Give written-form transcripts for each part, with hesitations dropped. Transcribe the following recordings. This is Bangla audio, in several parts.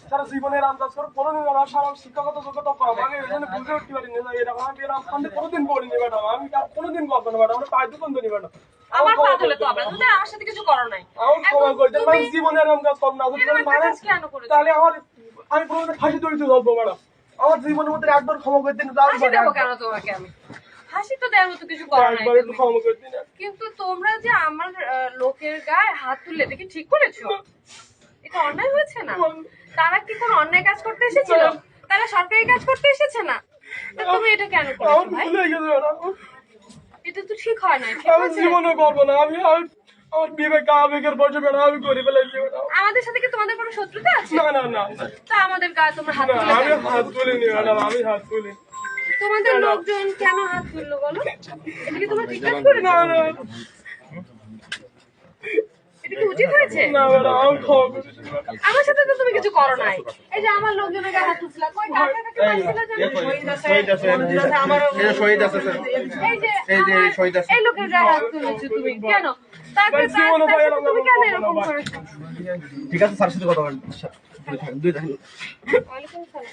সারা জীবনের আন্দাজ করে কোনোদিন আমার সারা শিক্ষাগত যোগ্যতা কম আমি ওই জন্য বুঝে উঠতে পারিনি এরকম আমি এরকম ফান্ডে কোনোদিন করিনি ম্যাডাম আমি কোনোদিন করবো না ম্যাডাম আমরা পায়ে দোকান ধরি ম্যাডাম আমার পা ধরে তো আপনার তো আমার সাথে কিছু করো নাই আমার ক্ষমা করে দেন আমি জীবনে এরকম কাজ করব না তাহলে আমার আমি কোনোদিন ফাঁসি দড়িতে ধরবো ম্যাডাম আমার জীবনের মধ্যে একবার ক্ষমা করে দিন হাসি দেবো কেন তোমাকে আমি হাসি তো দেওয়ার মতো কিছু করো নাই কিন্তু তোমরা যে আমার লোকের গায়ে হাত তুললে এটা কি ঠিক করেছো? এটা অন্যায় হয়েছে না? তারা কি কোনো অন্যায় কাজ করতে এসেছিল? তারা সরকারি কাজ করতে এসেছে না? তুমি এটা কেন করছো ভাই? এটা তো ঠিক হয় না। আমি জীবনে করবো না আমি আমার বিবেক আবেগের বসে ম্যাডাম আমি করে ফেলেছি আমাদের সাথে কি তোমাদের কোনো শত্রুতা আছে? না না না তা আমাদের গায়ে তোমরা হাত তুলে আমি হাত তুলিনি ম্যাডাম আমি হাত তুলি তোমাদের লোকজন কেন হাত তুললো বলো? এটা কি তোমরা ঠিক কাজ করে? না না এটা কি উচিত হয়েছে? না ম্যাডাম আমি ক্ষমা করে দিন আমার সাথে তো তুমি কিছু করো নাই। এই যে আমার লোকজনের গায়ে হাত তুলছিলা কই ঢাকা থেকে পাইছিল জানো? শহীদ আছে স্যার এই যে শহীদ আছে এই লোকের গায়ে হাত তুলেছো তুমি কেন? তারপরে তুমি কেন এরকম করেছো? ঠিক আছে স্যারের সাথে কথা বলেন দুই দেখেন ওয়ালাইকুম সালাম।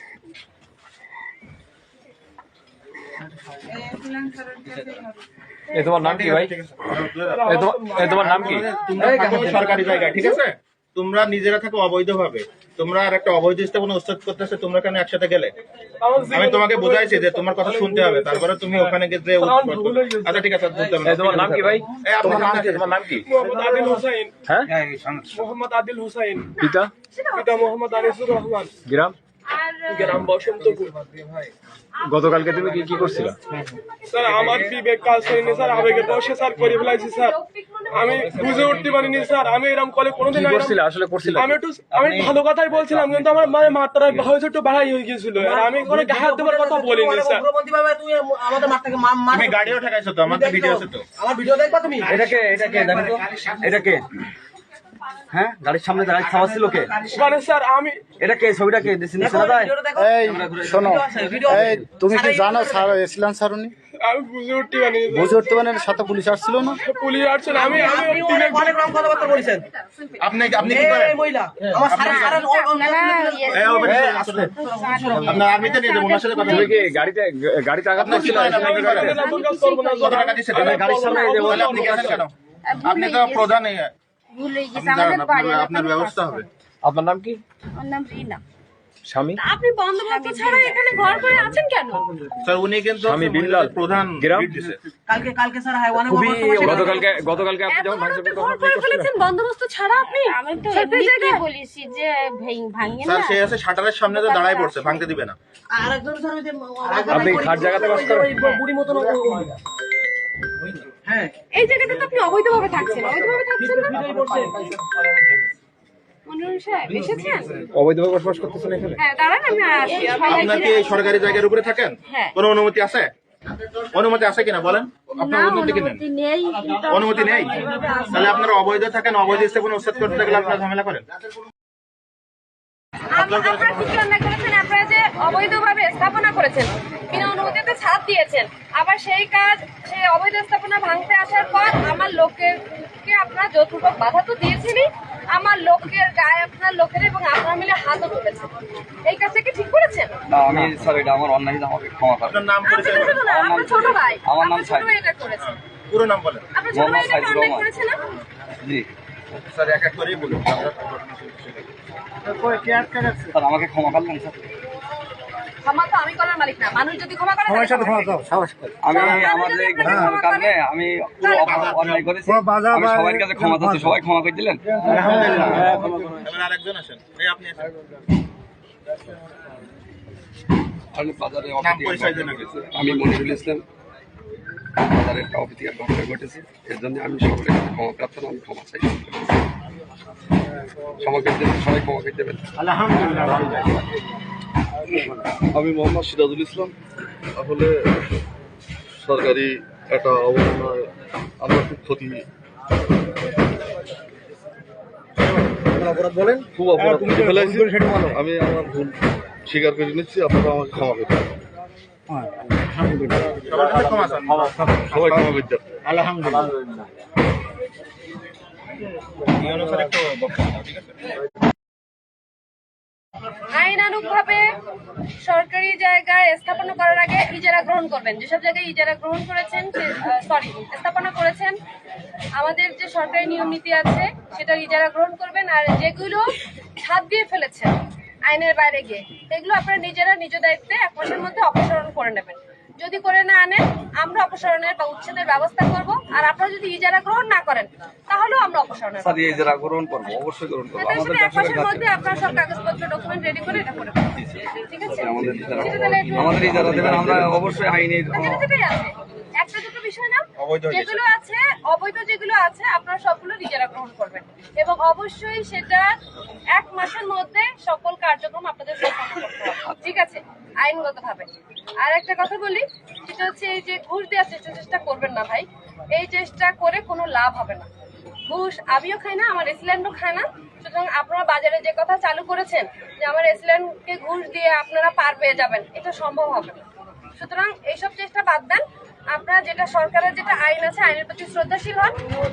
তোমার নাম কি ভাই? তোমার নাম কি? সরকারি জায়গা ঠিক আছে তোমরা নিজেরা থাকো অবৈধভাবে তোমরা আর একটা অবৈধ স্থাপনা উচ্ছেদ করতেছে তোমরা কেন একসাথে গেলে আমি তোমাকে বুঝাইছি যে তোমার কথা শুনতে হবে তারপরে তুমি ওখানে গিয়ে আচ্ছা ঠিক আছে তোমার নাম কি ভাই? তোমার নাম কি? মোহাম্মদ আদিল হোসেন হ্যাঁ মোহাম্মদ আদিল হোসেন পিতা পিতা মোহাম্মদ আনিসুর রহমান গ্রাম গ্রাম বসন্তপুর গতকালকে তুমি কি করছিলা? স্যার আমার বিবেক কাজ হয়নি স্যার আবেগের বসে স্যার করে ফেলাইছি স্যার আমি বুঝে উঠতে পারিনি স্যার আমি এরকম কলে কোনোদিন আমি ভালো কথাই বলছিলাম কিন্তু আমার মানে মাত্রা হয়তো একটু বাড়াই হয়ে গিয়েছিল আর আমি কোনো হাত দেওয়ার কথা বলিনি স্যার তুমি গাড়িও ঠেকাইছো তো আমার ভিডিও আছে তো আমার ভিডিও দেখবা তুমি এটাকে দেখো তো এটাকে হ্যাঁ গাড়ির সামনে দাঁড়াই খাওয়াছিল কে মানে স্যার আমি এটা কে ছবিটা কে দিছেন শোনা এই শোনো এই তুমি কি জানো স্যার এসলাম স্যার উনি আমি বুঝে উঠতে পারিনি বুঝে উঠতে পারেন সাথে পুলিশ আসছিল না পুলিশ আসছে না আমি অনেক রকম কথাবার্তা বলেছেন আপনি কি করেন এই মহিলা আমার স্যার আপনার আর্মিতে নিয়ে যাবো ওনার সাথে কথা তুমি কি গাড়িতে আঘাত করছিল? গাড়ির সামনে আপনি গেছেন কেন আপনি তো প্রধান আপনার ব্যবস্থা হবে আপনার নাম কি? আমার নাম রিনা। স্বামী? আপনি বন্দোবস্ত ছাড়া এখানে ঘর করে আছেন কেন? স্যার উনি কিন্তু স্বামী বিল্লাল প্রধান গ্রাম কালকে স্যার হাইওয়ানে গতকালকে আপনি যখন ভাঙচুর করতে ঘর করে ফেলেছেন বন্দোবস্ত ছাড়া আপনি? আমি তো সরকারি এমনিতেই জায়গায়? বলেছি যে ভাঙিয়ে স্যার না। সে আছে শাটারের সামনে তো দাঁড়ায় পড়ছে ভাঙতে দিবে না আরেকজন স্যার ওই যে আপনি খাট জায়গাতে বাস করেন? বুড়ি মতন হ্যাঁ এই জায়গাতে তো আপনি অবৈধভাবে থাকছেন না? মনিরুল সাহেব এসেছেন? অবৈধভাবে বসবাস করতেছেন এখানে? হ্যাঁ দাঁড়ান আমি আসি। আপনার কি সরকারি জায়গার উপরে থাকেন হ্যাঁ। কোনো অনুমতি আছে কিনা বলেন আপনার অনুমতি কি নেন নেই কিন্তু অনুমতি নেই তাহলে আপনারা অবৈধ থাকেন অবৈধ স্থাপনা উচ্ছেদ করতে গেলে আপনারা ঝামেলা করেন আপনারা কি অন্যায় করেছেন? আপনারা যে অবৈধভাবে স্থাপনা করেছেন বিনা অনুমতিতে ছাদ দিয়েছেন আবার সেই অবৈধ স্থাপনা ভাঙতে আসার পর আমার লোককে আপনারা যৌথভাবে বাধা তো দিয়েছেনই আমার লোকের গায়ে আপনার লোকের এবং আপনারা মিলে হাতও তুলেছেন এই কাজটা কি ঠিক করেছেন? না আমি স্যার এটা আমার অন্যায় আমাকে ক্ষমা করুন আপনার নাম পরিচয় বলুন আপনার ছোট ভাই আমার নাম ছোট ভাই এটা করেছে পুরো নাম বলেন আপনার ছোট ভাই এটা অন্যায় করেছে না? জি স্যার এক এক করেই বলুন স্যার আমাকে ক্ষমা করলেন স্যার ক্ষমা তো আমি করার মালিক না মানুষ যদি ক্ষমা করে আমি আমাদের কারণে আমি পুরো অন্যায় করেছি আমি সবার কাছে ক্ষমা চাচ্ছি সবাই ক্ষমা করে দিলেন আলহামদুলিল্লাহ এবার আরেকজন আসেন এই আপনি আসেন আমি বাজারে নাম পরিচয় দেন আমি মনিরুল ইসলাম বাজারে একটা অপ্রীতিকর ঘটনা ঘটেছে এর জন্য আমি সকলের কাছে ক্ষমা প্রার্থনা আমি ক্ষমা চাই সবাই ক্ষমা করে দেবেন আলহামদুলিল্লাহ আমি মোহাম্মদ সিরাজুল ইসলাম আসলে সরকারি একটা অবমাননায় আমরা খুব ক্ষতি বলেন খুব অপরাধ করে ফেলেছি আমি আমার ভুল স্বীকার করে নিচ্ছি আপনারা আমাকে ক্ষমা করে দেবেন সবার কাছে ক্ষমা চান সবাই ক্ষমা করে দেবেন আলহামদুলিল্লাহ এই অনুসারে একটু বক্তব্য দাও, ঠিক আছে? আইনানুগভাবে সরকারি জায়গায় স্থাপনা করার আগে ইজারা গ্রহণ করবেন। যেসব জায়গায় ইজারা গ্রহণ করেছেন, স্থাপনা করেছেন, আমাদের যে সরকারি নিয়ম নীতি আছে সেটা ইজারা গ্রহণ করবেন। আর যেগুলো ছাদ দিয়ে ফেলেছেন আইনের বাইরে গিয়ে, এগুলো আপনারা নিজেরা নিজ দায়িত্বে 1 মাসের মধ্যে অপসারণ করে নেবেন। যদি করে না আনেন, আমরা অপসারণের বা উচ্ছেদের ব্যবস্থা করব। আর আপনারা যদি ইজারা গ্রহণ না করেন, তাহলেও আমরা অপসারণের স্যার এই যারা গ্রহণ করবো, অবশ্যই গ্রহণ করবো। তাহলে আমাদের সেটা 1 মাসের মধ্যে আপনারা সব কাগজপত্র ডকুমেন্ট রেডি করে এটা করে ফেলবেন। ঠিক আছে? সেটা তাহলে একটু আমাদের এই যারা দেবেন, আমরা অবশ্যই আইনের যেটাই আছে, একটা দুটো বিষয় না, অবৈধ যেগুলো আছে অবৈধ যেগুলো আছে আপনারা সবগুলো নিজেরা গ্রহণ করবেন এবং অবশ্যই সেটা 1 মাসের মধ্যে সকল কার্যক্রম আপনাদের সম্পন্ন করতে হবে। ঠিক আছে? আইনগতভাবে। আর একটা কথা বলি, সেটা হচ্ছে এই যে ঘুষ দেওয়ার চেষ্টা করবেন না ভাই। এই চেষ্টা করে কোনো লাভ হবে না। ঘুষ আমিও খাই না, আমার এসিল্যান্ডও খায় না। সুতরাং আপনারা বাজারে যে কথা চালু করেছেন যে আমার এসিল্যান্ডকে ঘুষ দিয়ে আপনারা পার পেয়ে যাবেন, এটা সম্ভব হবে না। সুতরাং এইসব চেষ্টা বাদ দেন। আপনারা যেটা সরকারের যেটা আইন আছে, আইনের প্রতি শ্রদ্ধাশীল হন,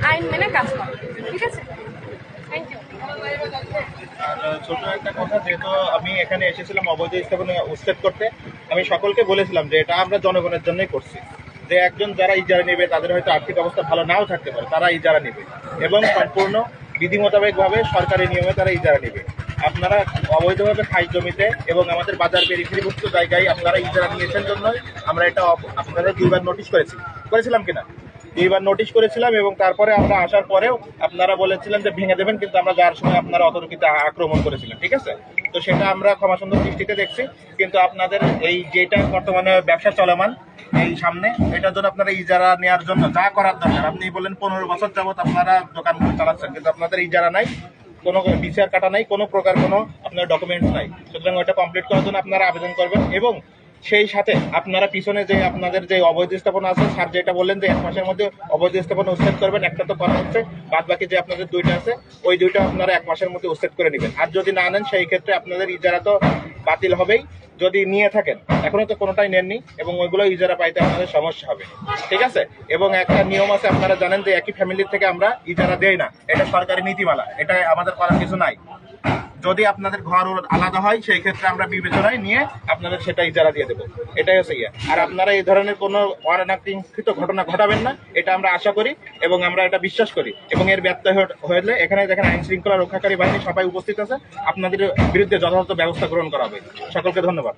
আইন মেনে কাজ করেন। ঠিক আছে? Thank you. আর ছোট একটা কথা, যেহেতু আমি এখানে এসেছিলাম অবৈধ স্থাপনা উচ্ছেদ করতে, আমি সকলকে বলেছিলাম যে এটা আমরা জনগণের জন্যই করছি। যে একজন যারা ইজারা নেবে, তাদের হয়তো আর্থিক অবস্থা ভালো নাও থাকতে পারে, তারা ইজারা নেবে এবং সম্পূর্ণ বিধি মোতাবেকভাবে সরকারি নিয়মে তারা ইজারা নেবে। আপনারা অবৈধভাবে খাস জমিতে এবং আমাদের বাজার পেরিফেরিভুক্ত জায়গায় আপনারা ইজারা নিয়েছেন জন্যই আমরা এটা আপনাদের 2বার নোটিশ করেছিলাম কিনা? 2বার নোটিশ করেছিলাম এবং তারপরে আমরা আসার পরেও আপনারা বলেছিলেন যে ভেঙে দেবেন, কিন্তু আমরা যাওয়ার সময় আপনারা অতর্কিতে আক্রমণ করেছিলেন। ঠিক আছে? তো সেটা আমরা ক্ষমা সুন্দর দৃষ্টিতে দেখছি, কিন্তু আপনাদের এই যেটা বর্তমানে ব্যবসা চলমান এই সামনে, এটার জন্য আপনারা ইজারা নেওয়ার জন্য যা করার দরকার, আপনি বলেন 15 বছর যাবত আপনারা দোকানগুলো চালাচ্ছেন, কিন্তু আপনাদের ইজারা নাই, কোনো ডিসিআর কাটা নাই, কোনো প্রকার কোনো আপনার ডকুমেন্টস নাই। সুতরাং ওইটা কমপ্লিট করার জন্য আপনারা আবেদন করবেন এবং সেই সাথে আপনারা পিছনে যে আপনাদের যে অবৈধ স্থাপনা আছে, স্যার যেটা বললেন যে 1 মাসের মধ্যে অবৈধ স্থাপনা উচ্ছেদ করবেন, একটা তো করা হচ্ছে, বাদ বাকি যে আপনাদের 2টা আছে ওই 2টা আপনারা 1 মাসের মধ্যে উচ্ছেদ করে নেবেন। আর যদি না নেন, সেই ক্ষেত্রে আপনাদের ইজারা তো বাতিল হবেই। যদি নিয়ে থাকেন, এখনো তো কোনোটাই নেননি, এবং ওইগুলো ইজারা পাইতে আপনাদের সমস্যা হবে। ঠিক আছে? এবং একটা নিয়ম আছে, আপনারা জানেন যে একই ফ্যামিলির থেকে আমরা ইজারা দেই না, এটা সরকারি নীতিমালা, এটা আমাদের করার কিছু নাই। যদি আপনাদের ঘর আলাদা হয়, সেই ক্ষেত্রে আমরা বিবেচনায় নিয়ে আপনাদের সেটা ইজারা দিয়ে দেবো। এটাই হচ্ছে ইয়ে। আর আপনারা এই ধরনের কোনো অনাকাঙ্ক্ষিত ঘটনা ঘটাবেন না, এটা আমরা আশা করি এবং আমরা এটা বিশ্বাস করি। এবং এর ব্যত্যয় হলে এখানে দেখেন আইন শৃঙ্খলা রক্ষাকারী বাহিনী সবাই উপস্থিত আছে, আপনাদের বিরুদ্ধে যথাযথ ব্যবস্থা গ্রহণ করা হবে। সকলকে ধন্যবাদ।